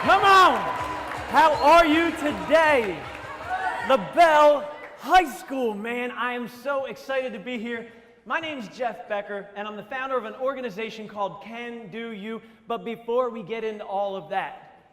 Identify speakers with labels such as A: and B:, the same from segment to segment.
A: Come on! How are you today? LaBelle High School, man. I am so excited to be here. My name's Jeff Becker, and I'm the founder of an organization called Can Do You. But before we get into all of that,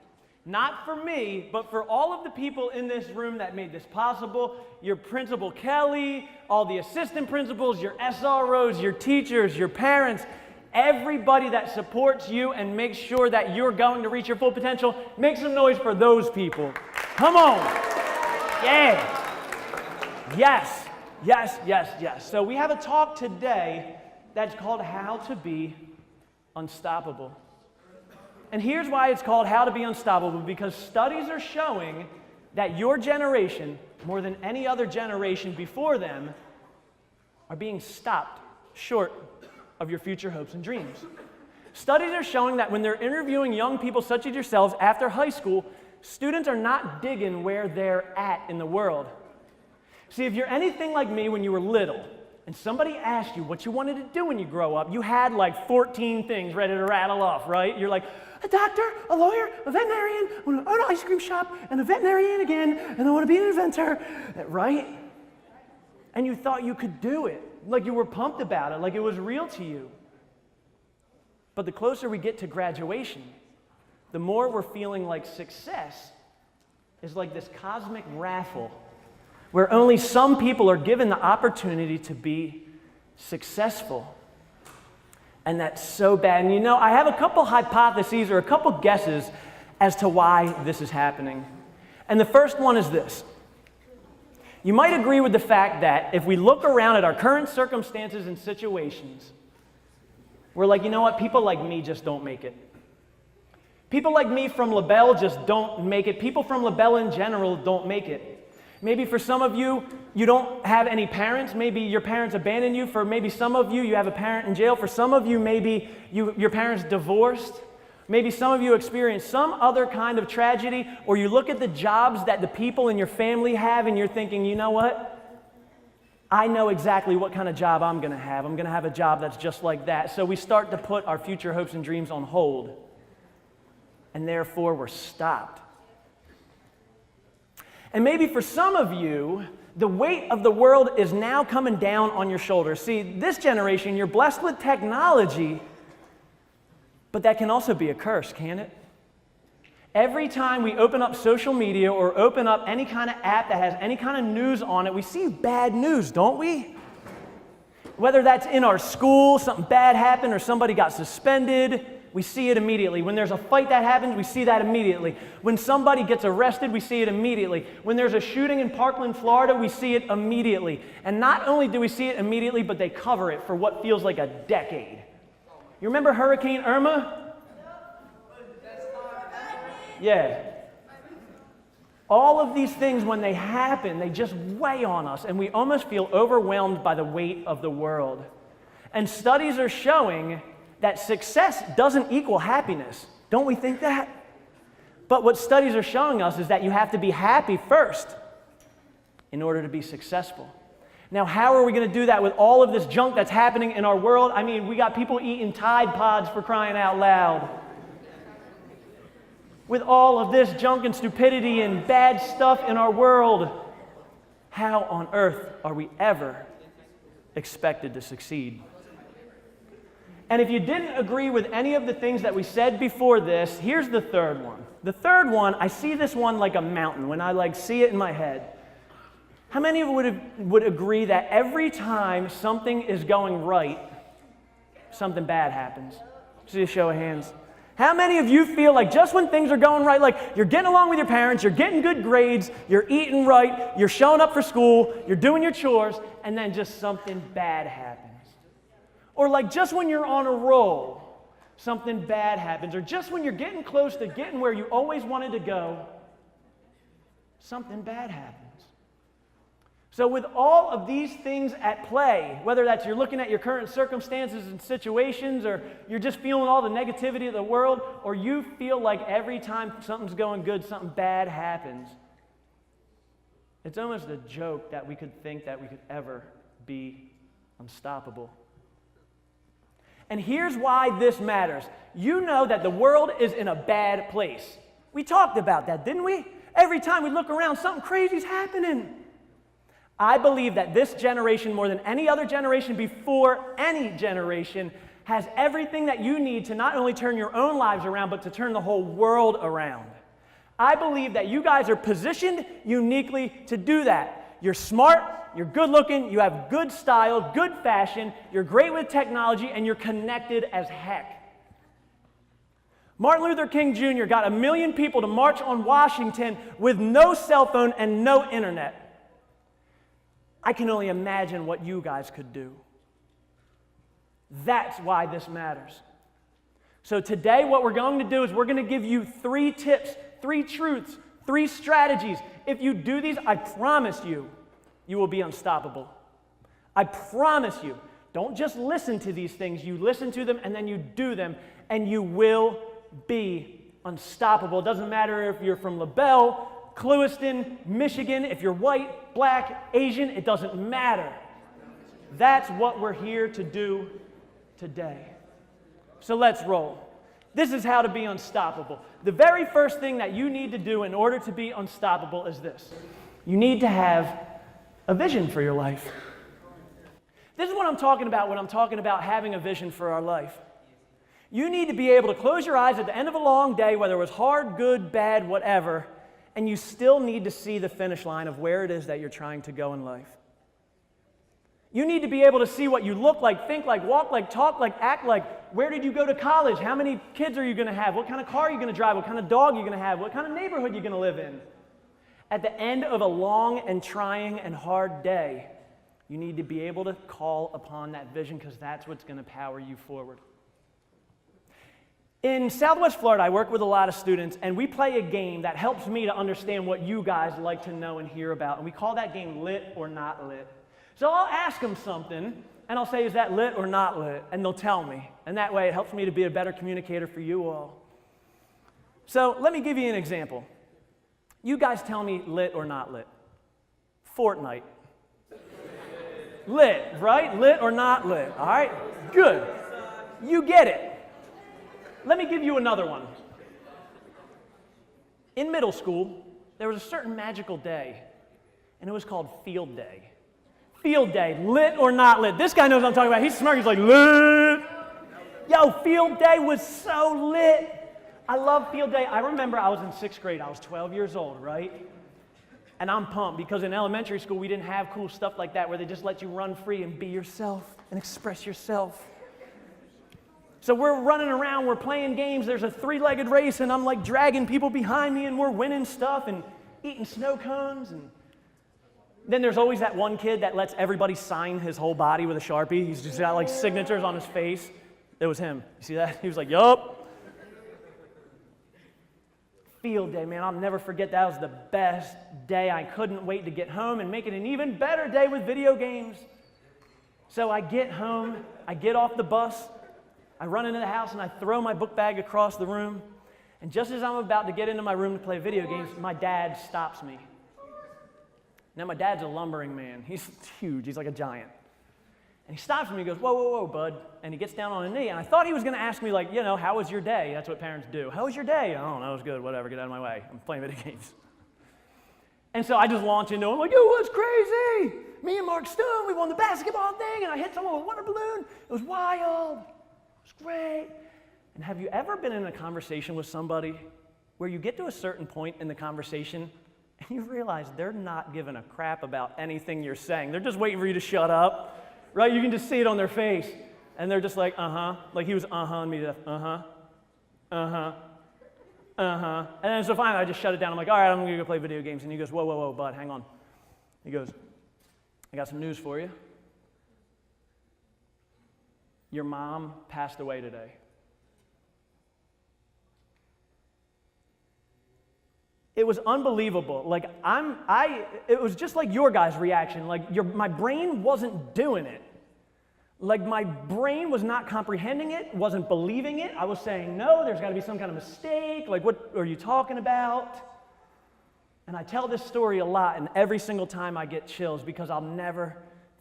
A: not for me, but for all of the people in this room that made this possible, your principal Kelly, all the assistant principals, your SROs, your teachers, your parents, everybody that supports you and makes sure that you're going to reach your full potential, make some noise for those people. Come on. Yeah. Yes, yes, yes, yes. So we have a talk today that's called How to Be Unstoppable. And here's why it's called How to Be Unstoppable, because studies are showing that your generation, more than any other generation before them, are being stopped short of your future hopes and dreams. Studies are showing that when they're interviewing young people such as yourselves after high school, students are not digging where they're at in the world. See, if you're anything like me when you were little, and somebody asked you what you wanted to do when you grow up, you had like 14 things ready to rattle off, right? You're like, a doctor, a lawyer, a veterinarian, I want to own an ice cream shop, and a veterinarian again, and I want to be an inventor, right? And you thought you could do it, like you were pumped about it, like it was real to you. But the closer we get to graduation, the more we're feeling like success is like this cosmic raffle where only some people are given the opportunity to be successful. And that's so bad. And you know, I have a couple hypotheses or a couple guesses as to why this is happening. And the first one is this. You might agree with the fact that if we look around at our current circumstances and situations, we're like, you know what, people like me just don't make it. People like me from LaBelle just don't make it. People from LaBelle in general don't make it. Maybe for some of you, you don't have any parents. Maybe your parents abandoned you. For maybe some of you, you have a parent in jail. For some of you, maybe your parents divorced. Maybe some of you experienced some other kind of tragedy, or you look at the jobs that the people in your family have and you're thinking, you know what? I know exactly what kind of job I'm going to have. I'm going to have a job that's just like that. So we start to put our future hopes and dreams on hold, and therefore we're stopped. And maybe for some of you, the weight of the world is now coming down on your shoulders. See, this generation, you're blessed with technology, but that can also be a curse, can't it? Every time we open up social media or open up any kind of app that has any kind of news on it, we see bad news, don't we? Whether that's in our school, something bad happened, or somebody got suspended, we see it immediately. When there's a fight that happens, we see that immediately. When somebody gets arrested, we see it immediately. When there's a shooting in Parkland, Florida, we see it immediately. And not only do we see it immediately, but they cover it for what feels like a decade. You remember Hurricane Irma? Yeah. All of these things, when they happen, they just weigh on us, and we almost feel overwhelmed by the weight of the world. And studies are showing that success doesn't equal happiness. Don't we think that? But what studies are showing us is that you have to be happy first in order to be successful. Now, how are we going to do that with all of this junk that's happening in our world? I mean, we got people eating Tide Pods for crying out loud. With all of this junk and stupidity and bad stuff in our world, how on earth are we ever expected to succeed? And if you didn't agree with any of the things that we said before this, here's the third one. The third one, I see this one like a mountain when I see it in my head. How many of you would agree that every time something is going right, something bad happens? See a show of hands. How many of you feel like just when things are going right, like you're getting along with your parents, you're getting good grades, you're eating right, you're showing up for school, you're doing your chores, and then just something bad happens? Or like just when you're on a roll, something bad happens. Or just when you're getting close to getting where you always wanted to go, something bad happens. So with all of these things at play, whether that's you're looking at your current circumstances and situations, or you're just feeling all the negativity of the world, or you feel like every time something's going good, something bad happens, it's almost a joke that we could think that we could ever be unstoppable. And here's why this matters. You know that the world is in a bad place. We talked about that, didn't we? Every time we look around, something crazy's happening. I believe that this generation, more than any other generation before any generation, has everything that you need to not only turn your own lives around, but to turn the whole world around. I believe that you guys are positioned uniquely to do that. You're smart, you're good looking, you have good style, good fashion, you're great with technology, and you're connected as heck. Martin Luther King Jr. got 1 million people to march on Washington with no cell phone and no internet. I can only imagine what you guys could do. That's why this matters. So today what we're going to do is we're going to give you 3 tips, 3 truths, 3 strategies. If you do these, I promise you, you will be unstoppable. I promise you. Don't just listen to these things. You listen to them and then you do them, and you will be unstoppable. It doesn't matter if you're from LaBelle, Clewiston, Michigan, if you're white, black, Asian, it doesn't matter. That's what we're here to do today. So let's roll. This is how to be unstoppable. The very first thing that you need to do in order to be unstoppable is this. You need to have a vision for your life. This is what I'm talking about when I'm talking about having a vision for our life. You need to be able to close your eyes at the end of a long day, whether it was hard, good, bad, whatever, and you still need to see the finish line of where it is that you're trying to go in life. You need to be able to see what you look like, think like, walk like, talk like, act like. Where did you go to college? How many kids are you going to have? What kind of car are you going to drive? What kind of dog are you going to have? What kind of neighborhood are you going to live in? At the end of a long and trying and hard day, you need to be able to call upon that vision, because that's what's going to power you forward. In Southwest Florida, I work with a lot of students, and we play a game that helps me to understand what you guys like to know and hear about, and we call that game Lit or Not Lit. So I'll ask them something, and I'll say, is that lit or not lit? And they'll tell me, and that way it helps me to be a better communicator for you all. So let me give you an example. You guys tell me lit or not lit. Fortnite. Lit, right? Lit or not lit, all right? Good. You get it. Let me give you another one. In middle school, there was a certain magical day, and it was called Field Day. Field Day, lit or not lit? This guy knows what I'm talking about. He's smart. He's like, lit. Yo, Field Day was so lit. I love Field Day. I remember I was in 6th grade. I was 12 years old, right? And I'm pumped because in elementary school, we didn't have cool stuff like that where they just let you run free and be yourself and express yourself. So we're running around, we're playing games, there's a 3-legged race, and I'm like dragging people behind me, and we're winning stuff and eating snow cones. And then there's always that one kid that lets everybody sign his whole body with a Sharpie. He's just got like signatures on his face. It was him. You see that? He was like, yup. Field Day, man, I'll never forget. That was the best day. I couldn't wait to get home and make it an even better day with video games. So I get home, I get off the bus, I run into the house, and I throw my book bag across the room. And just as I'm about to get into my room to play video games, my dad stops me. Now, my dad's a lumbering man. He's huge. He's like a giant. And he stops me and he goes, whoa, whoa, whoa, bud. And he gets down on a knee. And I thought he was going to ask me, like, you know, how was your day? That's what parents do. How was your day? I don't know. It was good. Whatever. Get out of my way. I'm playing video games. And so I just launch into him like, it was crazy. Me and Mark Stone, we won the basketball thing. And I hit someone with a water balloon. It was wild. It was great. And have you ever been in a conversation with somebody where you get to a certain point in the conversation and you realize they're not giving a crap about anything you're saying? They're just waiting for you to shut up, right? You can just see it on their face. And they're just like, uh-huh. Like he was uh-huh-ing me to death. Uh-huh. Uh-huh. Uh-huh. And then so finally I just shut it down. I'm like, all right, I'm going to go play video games. And he goes, whoa, whoa, whoa, bud, hang on. He goes, I got some news for you. Your mom passed away today. It was unbelievable. Like it was just like your guys' reaction. Like my brain wasn't doing it. Like my brain was not comprehending it, wasn't believing it. I was saying, no, there's got to be some kind of mistake. Like, what are you talking about? And I tell this story a lot, and every single time I get chills because I'll never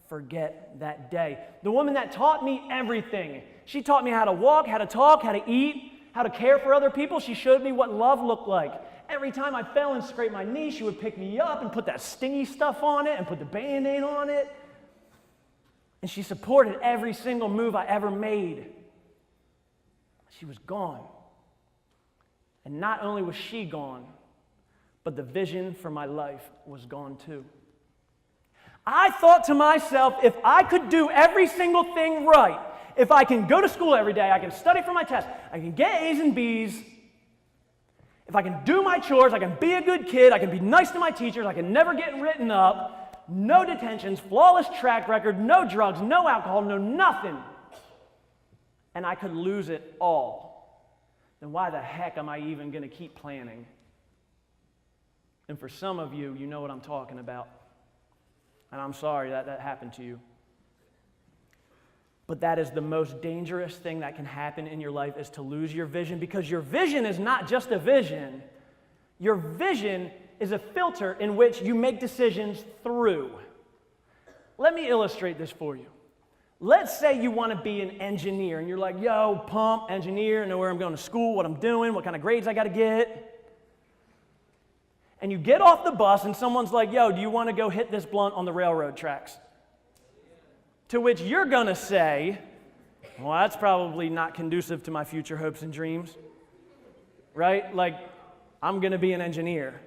A: forget that day. The woman that taught me everything. She taught me how to walk, how to talk, how to eat, how to care for other people. She showed me what love looked like. Every time I fell and scraped my knee, she would pick me up and put that stingy stuff on it and put the Band-Aid on it. And she supported every single move I ever made. She was gone. And not only was she gone, but the vision for my life was gone too. I thought to myself, if I could do every single thing right, if I can go to school every day, I can study for my tests, I can get A's and B's, if I can do my chores, I can be a good kid, I can be nice to my teachers, I can never get written up, no detentions, flawless track record, no drugs, no alcohol, no nothing, and I could lose it all, then why the heck am I even going to keep planning? And for some of you, you know what I'm talking about. And I'm sorry that happened to you. But that is the most dangerous thing that can happen in your life, is to lose your vision, because your vision is not just a vision. Your vision is a filter in which you make decisions through. Let me illustrate this for you. Let's say you want to be an engineer, and you're like, yo, pump, engineer, I know where I'm going to school, what I'm doing, what kind of grades I got to get. And you get off the bus, and someone's like, yo, do you want to go hit this blunt on the railroad tracks? To which you're going to say, well, that's probably not conducive to my future hopes and dreams, right? Like, I'm going to be an engineer.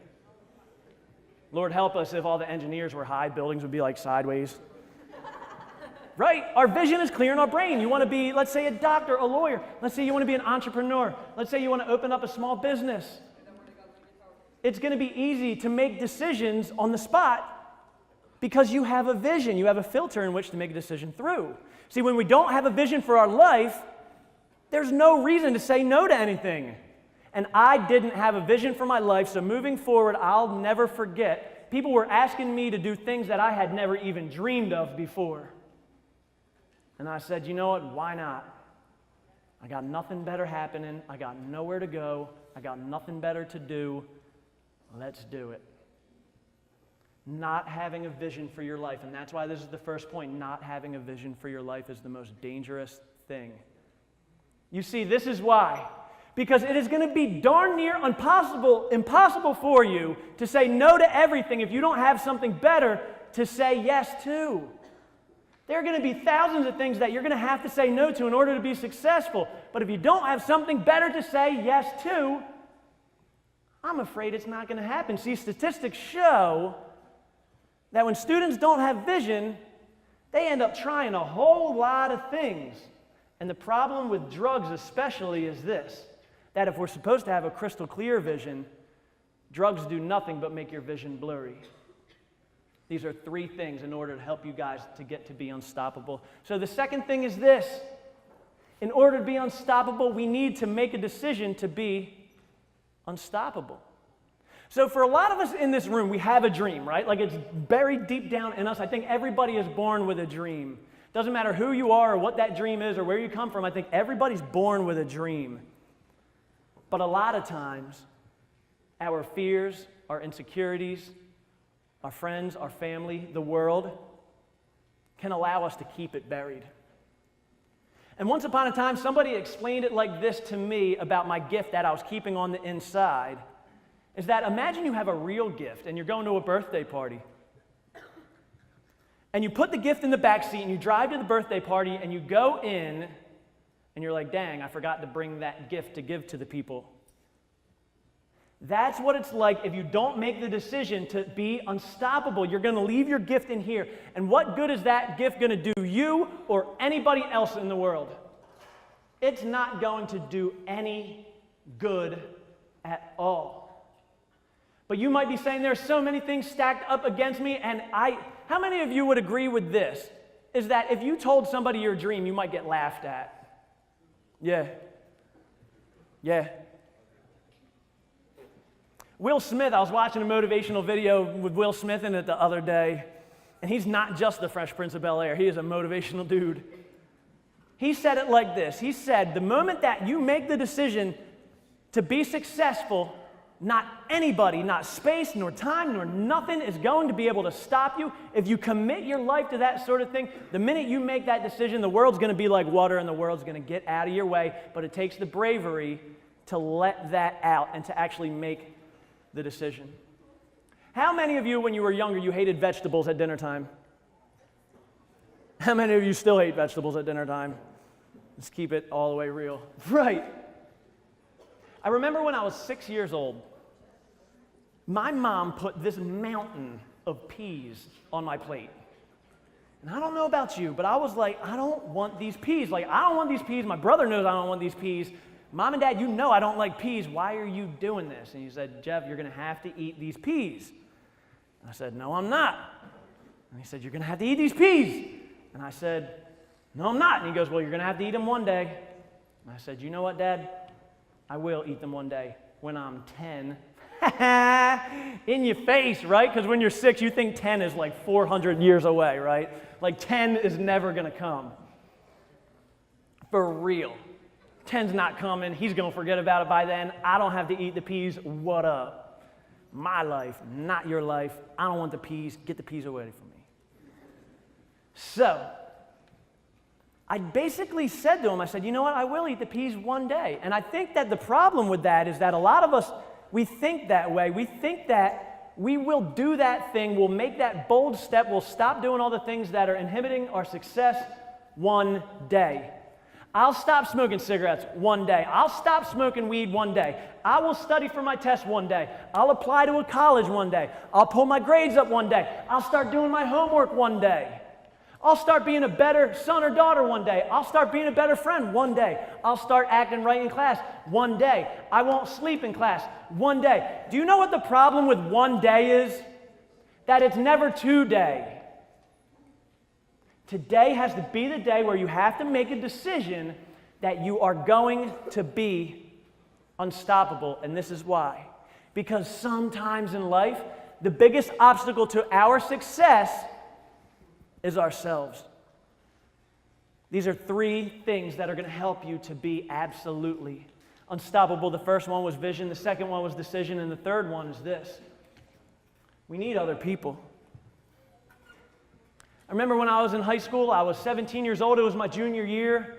A: Lord help us if all the engineers were high, buildings would be like sideways. Right? Our vision is clear in our brain. You want to be, let's say, a doctor, a lawyer. Let's say you want to be an entrepreneur. Let's say you want to open up a small business. It's going to be easy to make decisions on the spot because you have a vision. You have a filter in which to make a decision through. See, when we don't have a vision for our life, there's no reason to say no to anything. And I didn't have a vision for my life, so moving forward, I'll never forget. People were asking me to do things that I had never even dreamed of before. And I said, you know what, why not? I got nothing better happening. I got nowhere to go. I got nothing better to do. Let's do it. Not having a vision for your life, and that's why this is the first point. Not having a vision for your life is the most dangerous thing. You see, this is why. Because it is going to be darn near impossible for you to say no to everything if you don't have something better to say yes to. There are going to be thousands of things that you're going to have to say no to in order to be successful. But if you don't have something better to say yes to, I'm afraid it's not going to happen. See, statistics show that when students don't have vision, they end up trying a whole lot of things. And the problem with drugs especially is this, that if we're supposed to have a crystal clear vision, drugs do nothing but make your vision blurry. These are three things in order to help you guys to get to be unstoppable. So the second thing is this. In order to be unstoppable, we need to make a decision to be unstoppable. So for a lot of us in this room, we have a dream, right? Like it's buried deep down in us. I think everybody is born with a dream. Doesn't matter who you are or what that dream is or where you come from. I think everybody's born with a dream. But a lot of times, our fears, our insecurities, our friends, our family, the world can allow us to keep it buried. And once upon a time, somebody explained it like this to me about my gift that I was keeping on the inside, is that imagine you have a real gift and you're going to a birthday party. And you put the gift in the back seat and you drive to the birthday party and you go in and you're like, dang, I forgot to bring that gift to give to the people. That's what it's like if you don't make the decision to be unstoppable. You're going to leave your gift in here. And what good is that gift going to do you or anybody else in the world? It's not going to do any good at all. But you might be saying there's so many things stacked up against me, and how many of you would agree with this? Is that if you told somebody your dream, you might get laughed at? Yeah. Will Smith, I was watching a motivational video with Will Smith in it the other day, and he's not just the Fresh Prince of Bel-Air, he is a motivational dude. He said it like this. He said, the moment that you make the decision to be successful, not anybody, not space, nor time, nor nothing is going to be able to stop you. If you commit your life to that sort of thing, the minute you make that decision, the world's going to be like water and the world's going to get out of your way, but it takes the bravery to let that out and to actually make the decision. How many of you, when you were younger, you hated vegetables at dinner time? How many of you still hate vegetables at dinner time? Let's keep it all the way real. Right. I remember when I was 6 years old, my mom put this mountain of peas on my plate. And I don't know about you, but I was like, I don't want these peas. Like, I don't want these peas. My brother knows I don't want these peas. Mom and Dad, you know I don't like peas. Why are you doing this? And he said, Jeff, you're going to have to eat these peas. And I said, no, I'm not. And he said, you're going to have to eat these peas. And I said, no, I'm not. And he goes, well, you're going to have to eat them one day. And I said, you know what, Dad? I will eat them one day when I'm 10. In your face, right? Because when you're 6, you think 10 is like 400 years away, right? Like 10 is never going to come. For real. 10's not coming. He's going to forget about it by then. I don't have to eat the peas. What up? My life, not your life. I don't want the peas. Get the peas away from me. So, I basically said to him, I said, you know what? I will eat the peas one day. And I think that the problem with that is that a lot of us, we think that way. We think that we will do that thing, we'll make that bold step, we'll stop doing all the things that are inhibiting our success one day. I'll stop smoking cigarettes one day. I'll stop smoking weed one day. I will study for my test one day. I'll apply to a college one day. I'll pull my grades up one day. I'll start doing my homework one day. I'll start being a better son or daughter one day. I'll start being a better friend one day. I'll start acting right in class one day. I won't sleep in class one day. Do you know what the problem with one day is? That it's never today. Today has to be the day where you have to make a decision that you are going to be unstoppable. And this is why. Because sometimes in life, the biggest obstacle to our success is ourselves. These are 3 things that are going to help you to be absolutely unstoppable. The first one was vision, the second one was decision, and the third one is this. We need other people. I remember when I was in high school, I was 17 years old, it was my junior year,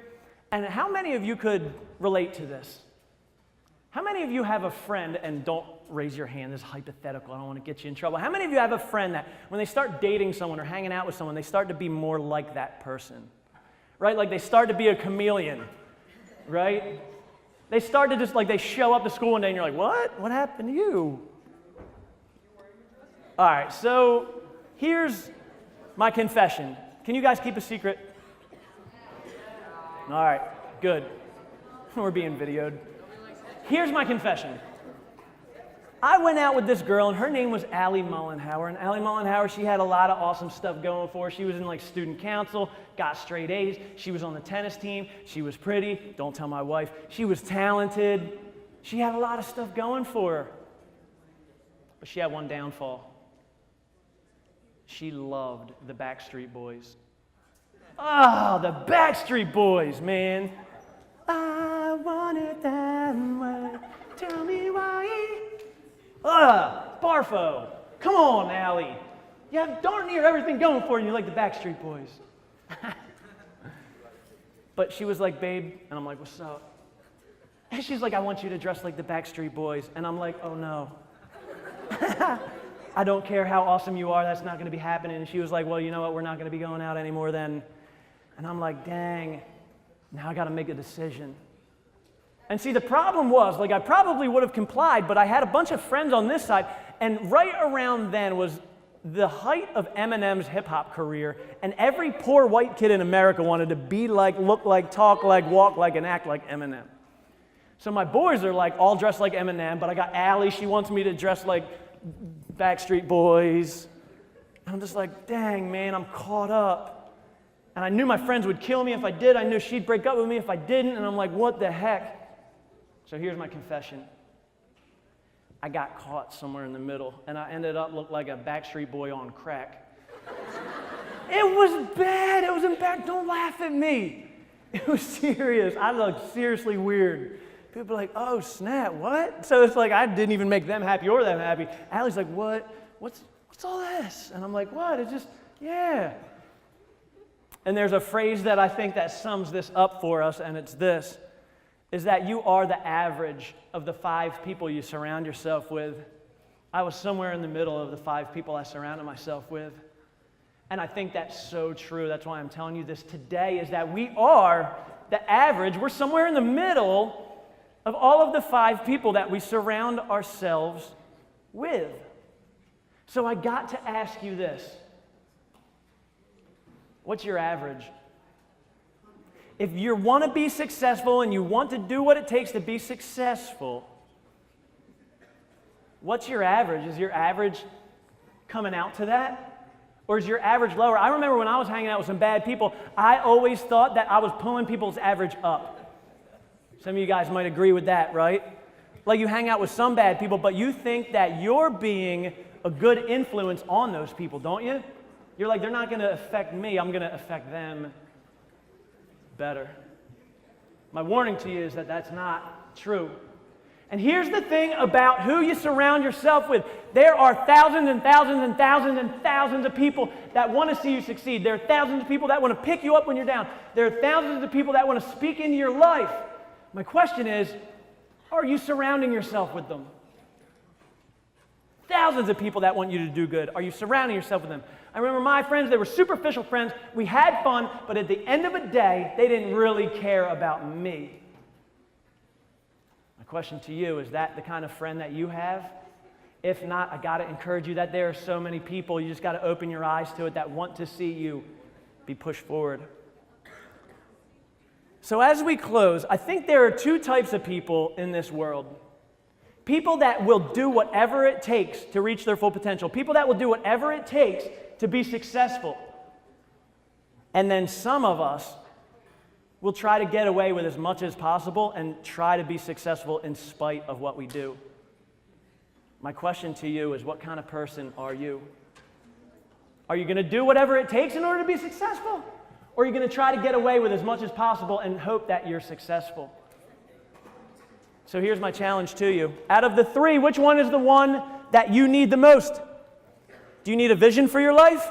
A: and how many of you could relate to this? How many of you have a friend, and don't raise your hand, this is hypothetical, I don't want to get you in trouble. How many of you have a friend that when they start dating someone or hanging out with someone, they start to be more like that person, right? Like they start to be a chameleon, right? They start to just like, they show up to school one day and you're like, what? What happened to you? All right, so here's my confession. Can you guys keep a secret? All right, good. We're being videoed. Here's my confession. I went out with this girl, and her name was Allie Mullenhauer. And Allie Mullenhauer, she had a lot of awesome stuff going for her. She was in like student council, got straight A's. She was on the tennis team. She was pretty. Don't tell my wife. She was talented. She had a lot of stuff going for her. But she had one downfall. She loved the Backstreet Boys. Oh, the Backstreet Boys, man. I want it that way. Tell me why. Barfo. Come on, Allie. You have darn near everything going for you, and you like the Backstreet Boys. But she was like, babe, and I'm like, what's up? And she's like, I want you to dress like the Backstreet Boys. And I'm like, oh no. I don't care how awesome you are, that's not going to be happening. And she was like, well, you know what, we're not going to be going out anymore then. And I'm like, dang, now I got to make a decision. And see, the problem was, like, I probably would have complied, but I had a bunch of friends on this side, and right around then was the height of Eminem's hip-hop career, and every poor white kid in America wanted to be like, look like, talk like, walk like, and act like Eminem. So my boys are like all dressed like Eminem, but I got Allie, she wants me to dress like Backstreet Boys. And I'm just like, dang, man, I'm caught up. And I knew my friends would kill me if I did. I knew she'd break up with me if I didn't. And I'm like, what the heck? So here's my confession. I got caught somewhere in the middle, and I ended up looking like a Backstreet Boy on crack. It was bad. It was embarrassing. Don't laugh at me. It was serious. I looked seriously weird. People are like, oh, snap, what? So it's like I didn't even make them happy or them happy. Allie's like, what? What's all this? And I'm like, what? It's just, yeah. And there's a phrase that I think that sums this up for us, and it's this. is that you are the average of the 5 people you surround yourself with. I was somewhere in the middle of the 5 people I surrounded myself with. And I think that's so true. That's why I'm telling you this today, is that we are the average. We're somewhere in the middle of all of the 5 people that we surround ourselves with. So I got to ask you this. What's your average? If you want to be successful and you want to do what it takes to be successful, what's your average? Is your average coming out to that? Or is your average lower? I remember when I was hanging out with some bad people, I always thought that I was pulling people's average up. Some of you guys might agree with that, right? Like you hang out with some bad people, but you think that you're being a good influence on those people, don't you? You're like, they're not going to affect me, I'm going to affect them better. My warning to you is that that's not true. And here's the thing about who you surround yourself with. There are thousands and thousands and thousands and thousands of people that want to see you succeed. There are thousands of people that want to pick you up when you're down. There are thousands of people that want to speak into your life. My question is, are you surrounding yourself with them? Thousands of people that want you to do good. Are you surrounding yourself with them? I remember my friends, they were superficial friends. We had fun, but at the end of the day, they didn't really care about me. My question to you, is that the kind of friend that you have? If not, I got to encourage you that there are so many people, you just got to open your eyes to it, that want to see you be pushed forward. So as we close, I think there are 2 types of people in this world. People that will do whatever it takes to reach their full potential. People that will do whatever it takes to be successful. And then some of us will try to get away with as much as possible and try to be successful in spite of what we do. My question to you is, what kind of person are you? Are you going to do whatever it takes in order to be successful? Or are you going to try to get away with as much as possible and hope that you're successful? So here's my challenge to you. Out of the 3, which one is the one that you need the most? Do you need a vision for your life?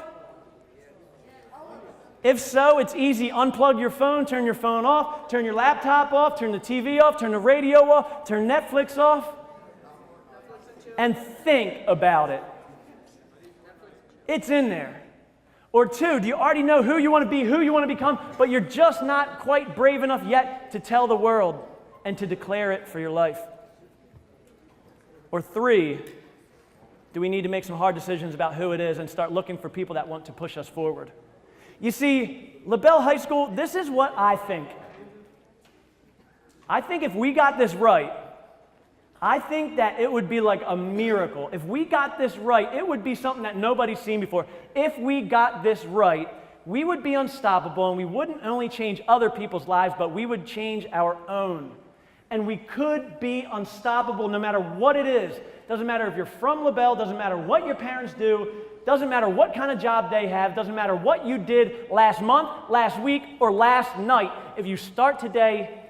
A: If so, it's easy. Unplug your phone, turn your phone off, turn your laptop off, turn the TV off, turn the radio off, turn Netflix off, and think about it. It's in there. Or 2, do you already know who you want to be, who you want to become, but you're just not quite brave enough yet to tell the world and to declare it for your life? Or 3, do we need to make some hard decisions about who it is and start looking for people that want to push us forward? You see, LaBelle High School, this is what I think. I think if we got this right, I think that it would be like a miracle. If we got this right, it would be something that nobody's seen before. If we got this right, we would be unstoppable, and we wouldn't only change other people's lives, but we would change our own. And we could be unstoppable no matter what it is. Doesn't matter if you're from LaBelle, doesn't matter what your parents do, doesn't matter what kind of job they have, doesn't matter what you did last month, last week, or last night. If you start today,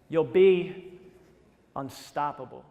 A: you'll be unstoppable.